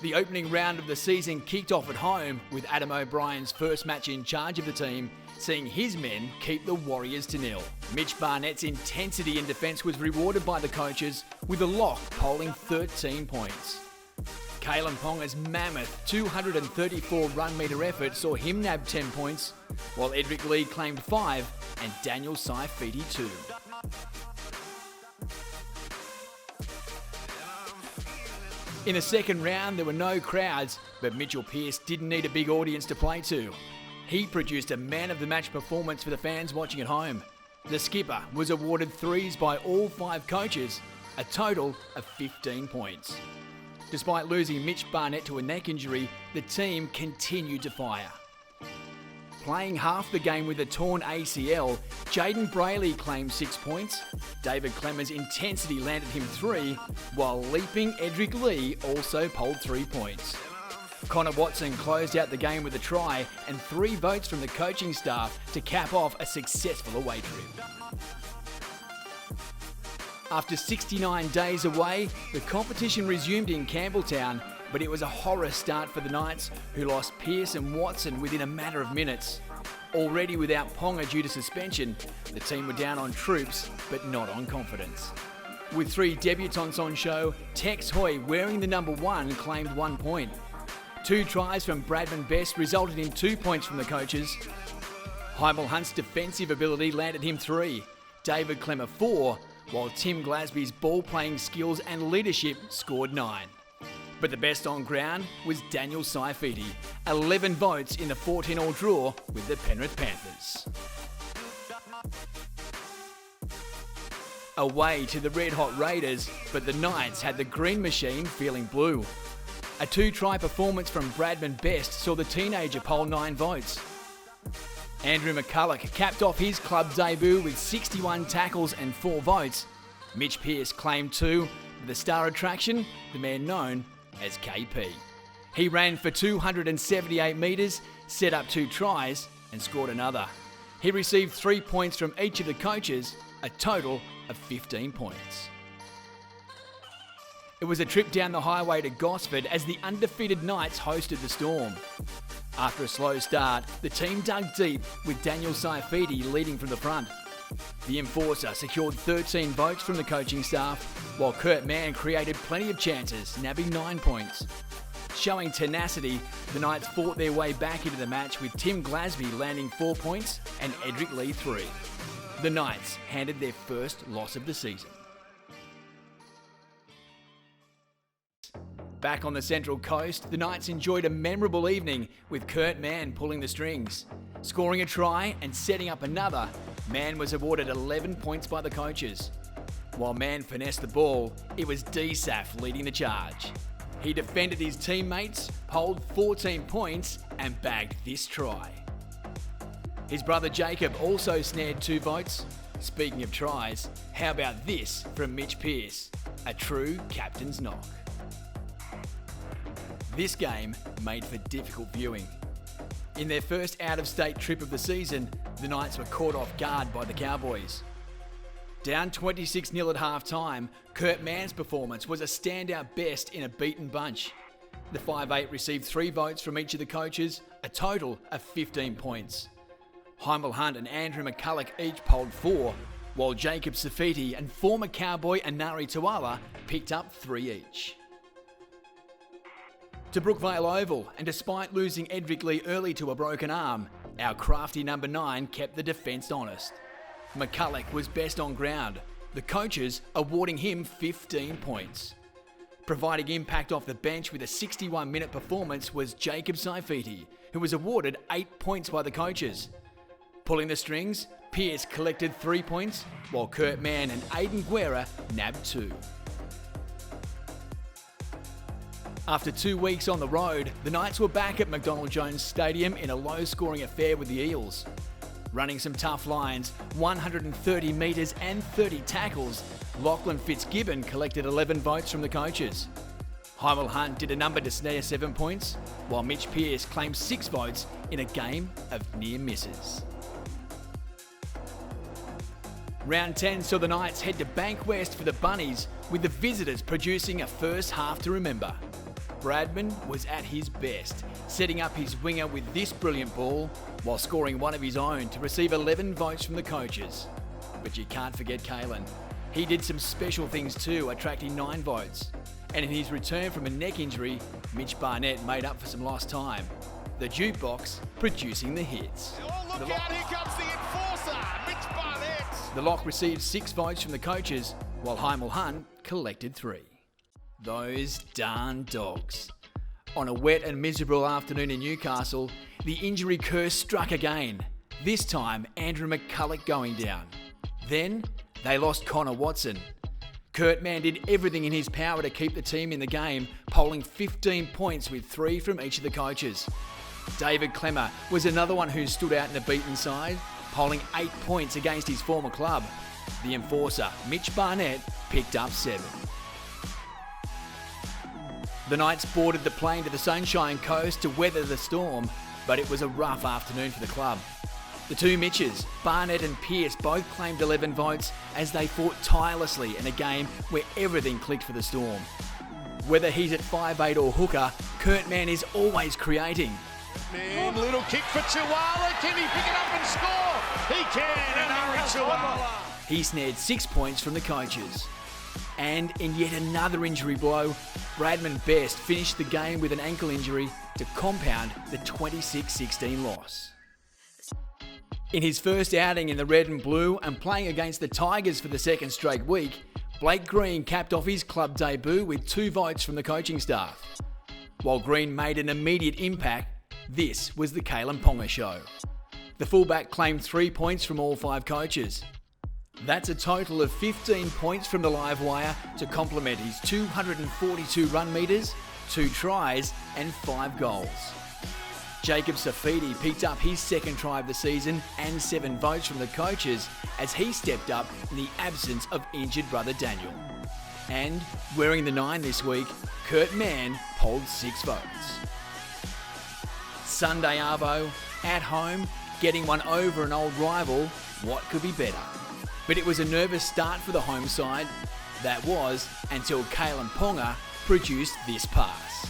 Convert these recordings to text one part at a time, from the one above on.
The opening round of the season kicked off at home with Adam O'Brien's first match in charge of the team, seeing his men keep the Warriors to nil. Mitch Barnett's intensity in defence was rewarded by the coaches with a lock polling 13 points. Kalyn Ponga's mammoth 234 run-metre effort saw him nab 10 points, while Edric Lee claimed 5 and Daniel Saifiti 2. In the second round, there were no crowds, but Mitchell Pearce didn't need a big audience to play to. He produced a man-of-the-match performance for the fans watching at home. The skipper was awarded threes by all 5 coaches, a total of 15 points. Despite losing Mitch Barnett to a neck injury, the team continued to fire. Playing half the game with a torn ACL, Jaden Brayley claimed 6 points. David Clemens' intensity landed him 3, while leaping Edric Lee also polled 3 points. Connor Watson closed out the game with a try and 3 votes from the coaching staff to cap off a successful away trip. After 69 days away, the competition resumed in Campbelltown, but it was a horror start for the Knights, who lost Pearce and Watson within a matter of minutes. Already without Ponga due to suspension, the team were down on troops, but not on confidence. With 3 debutants on show, Tex Hoy, wearing the number 1, claimed 1 point. 2 tries from Bradman Best resulted in 2 points from the coaches. Heimel Hunt's defensive ability landed him 3, David Clemmer 4, while Tim Glasby's ball-playing skills and leadership scored 9. But the best on ground was Daniel Saifiti, 11 votes in the 14-all draw with the Penrith Panthers. Away to the red-hot Raiders, but the Knights had the green machine feeling blue. A 2-try performance from Bradman Best saw the teenager poll 9 votes. Andrew McCulloch capped off his club debut with 61 tackles and 4 votes. Mitch Pearce claimed 2, with the star attraction, the man known as KP. He ran for 278 metres, set up 2 tries and scored another. He received 3 points from each of the coaches, a total of 15 points. It was a trip down the highway to Gosford as the undefeated Knights hosted the Storm. After a slow start, the team dug deep with Daniel Saifiti leading from the front. The enforcer secured 13 votes from the coaching staff, while Kurt Mann created plenty of chances, nabbing 9 points. Showing tenacity, the Knights fought their way back into the match with Tim Glasby landing 4 points and Edric Lee 3. The Knights handed their first loss of the season. Back on the Central Coast, the Knights enjoyed a memorable evening with Kurt Mann pulling the strings. Scoring a try and setting up another, Mann was awarded 11 points by the coaches. While Mann finessed the ball, it was DSAF leading the charge. He defended his teammates, polled 14 points and bagged this try. His brother Jacob also snared 2 votes. Speaking of tries, how about this from Mitch Pearce? A true captain's knock. This game made for difficult viewing. In their first out-of-state trip of the season, the Knights were caught off guard by the Cowboys. Down 26-0 at half-time, Kurt Mann's performance was a standout best in a beaten bunch. The 5'8" received 3 votes from each of the coaches, a total of 15 points. Heimel Hunt and Andrew McCulloch each polled 4, while Jacob Safiti and former Cowboy Anari Tuala picked up 3 each. To Brookvale Oval, and despite losing Edric Lee early to a broken arm, our crafty number 9 kept the defence honest. McCulloch was best on ground, the coaches awarding him 15 points. Providing impact off the bench with a 61-minute performance was Jacob Saifiti, who was awarded 8 points by the coaches. Pulling the strings, Pearce collected 3 points, while Kurt Mann and Aidan Guerra nabbed 2. After 2 weeks on the road, the Knights were back at McDonald Jones Stadium in a low-scoring affair with the Eels. Running some tough lines, 130 metres and 30 tackles, Lachlan Fitzgibbon collected 11 votes from the coaches. Heimel Hunt did a number to snare 7 points, while Mitch Pearce claimed 6 votes in a game of near misses. Round 10 saw the Knights head to Bankwest for the Bunnies, with the visitors producing a first half to remember. Bradman was at his best, setting up his winger with this brilliant ball while scoring one of his own to receive 11 votes from the coaches. But you can't forget Kalyn. He did some special things too, attracting 9 votes. And in his return from a neck injury, Mitch Barnett made up for some lost time. The jukebox producing the hits. Oh, look out, here comes the enforcer, Mitch Barnett. The lock received 6 votes from the coaches, while Hymel Hunt collected 3. Those darn dogs. On a wet and miserable afternoon in Newcastle, the injury curse struck again. This time, Andrew McCulloch going down. Then, they lost Connor Watson. Kurt Mann did everything in his power to keep the team in the game, polling 15 points with 3 from each of the coaches. David Klemmer was another one who stood out in the beaten side, polling 8 points against his former club. The enforcer, Mitch Barnett, picked up 7. The Knights boarded the plane to the Sunshine Coast to weather the storm, but it was a rough afternoon for the club. The two Mitches, Barnett and Pearce, both claimed 11 votes as they fought tirelessly in a game where everything clicked for the Storm. Whether he's at 5'8" or hooker, Kurt Mann is always creating. Man, little kick for Tuala. Can he pick it up and score? He can, and Ari Tuala. He snared 6 points from the coaches. And in yet another injury blow, Bradman Best finished the game with an ankle injury to compound the 26-16 loss. In his first outing in the red and blue and playing against the Tigers for the second straight week, Blake Green capped off his club debut with 2 votes from the coaching staff. While Green made an immediate impact, this was the Kalyn Ponga show. The fullback claimed 3 points from all 5 coaches. That's a total of 15 points from the live wire to complement his 242 run metres, 2 tries and 5 goals. Jacob Safidi picked up his second try of the season and 7 votes from the coaches as he stepped up in the absence of injured brother Daniel. And wearing the 9 this week, Kurt Mann polled 6 votes. Sunday arvo, at home, getting one over an old rival, what could be better? But it was a nervous start for the home side. That was until Kalyn Ponga produced this pass.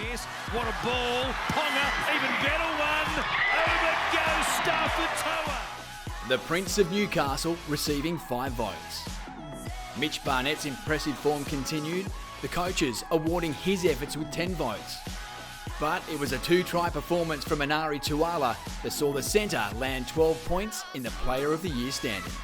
Yes, what a ball. Ponga, even better one. Over goes Stafford Toa. The Prince of Newcastle receiving 5 votes. Mitch Barnett's impressive form continued, the coaches awarding his efforts with 10 votes. But it was a 2-try performance from Ari Tuala that saw the centre land 12 points in the Player of the Year standings.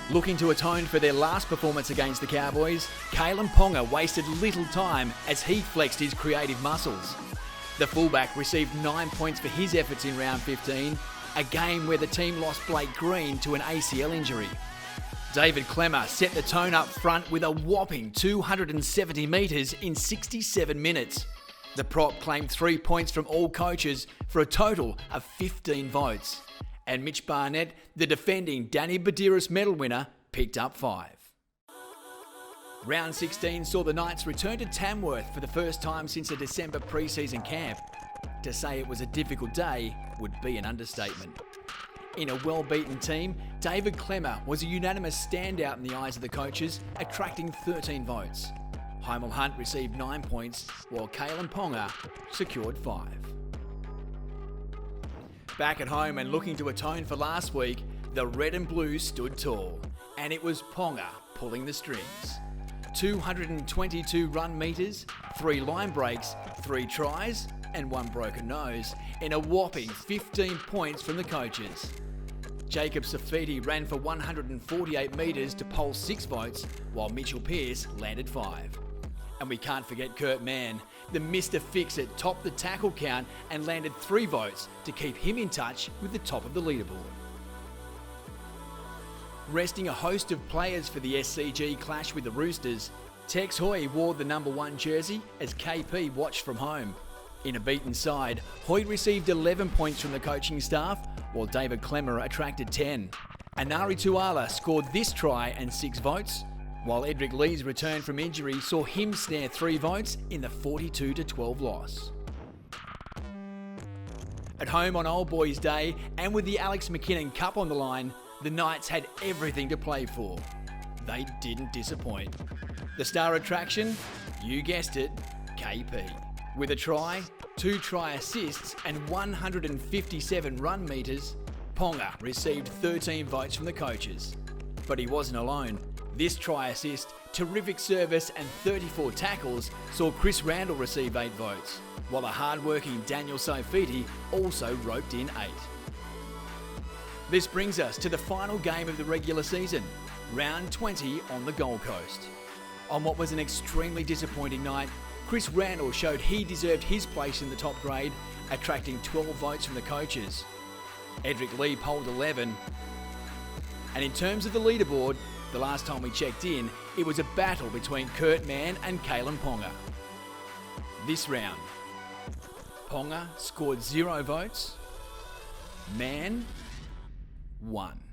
Looking to atone for their last performance against the Cowboys, Kalyn Ponga wasted little time as he flexed his creative muscles. The fullback received 9 points for his efforts in round 15, a game where the team lost Blake Green to an ACL injury. David Klemmer set the tone up front with a whopping 270 metres in 67 minutes. The prop claimed 3 points from all coaches for a total of 15 votes. And Mitch Barnett, the defending Danny Buderus Medal winner, picked up 5. Round 16 saw the Knights return to Tamworth for the first time since a December pre-season camp. To say it was a difficult day would be an understatement. In a well-beaten team, David Klemmer was a unanimous standout in the eyes of the coaches, attracting 13 votes. Hymel Hunt received 9 points, while Kalyn Ponga secured 5. Back at home and looking to atone for last week, the red and blue stood tall, and it was Ponga pulling the strings. 222 run metres, 3 line breaks, 3 tries, and 1 broken nose, in a whopping 15 points from the coaches. Jacob Safidi ran for 148 metres to poll 6 votes, while Mitchell Pearce landed 5. And we can't forget Kurt Mann. The Mr. Fix-It topped the tackle count and landed 3 votes to keep him in touch with the top of the leaderboard. Resting a host of players for the SCG clash with the Roosters, Tex Hoy wore the number 1 jersey as KP watched from home. In a beaten side, Hoy received 11 points from the coaching staff, while David Klemmer attracted 10. Ari Tuala scored this try and 6 votes, while Edric Lee's return from injury saw him snare 3 votes in the 42-12 loss. At home on Old Boys Day, and with the Alex McKinnon Cup on the line, the Knights had everything to play for. They didn't disappoint. The star attraction? You guessed it, KP. With a try, 2 try assists and 157 run metres, Ponga received 13 votes from the coaches. But he wasn't alone. This try assist, terrific service and 34 tackles saw Chris Randall receive 8 votes, while the hard-working Daniel Sofiti also roped in 8. This brings us to the final game of the regular season, round 20 on the Gold Coast. On what was an extremely disappointing night, Chris Randall showed he deserved his place in the top grade, attracting 12 votes from the coaches. Edric Lee polled 11. And in terms of the leaderboard, the last time we checked in, it was a battle between Kurt Mann and Kalyn Ponga. This round, Ponga scored 0 votes, Mann 1.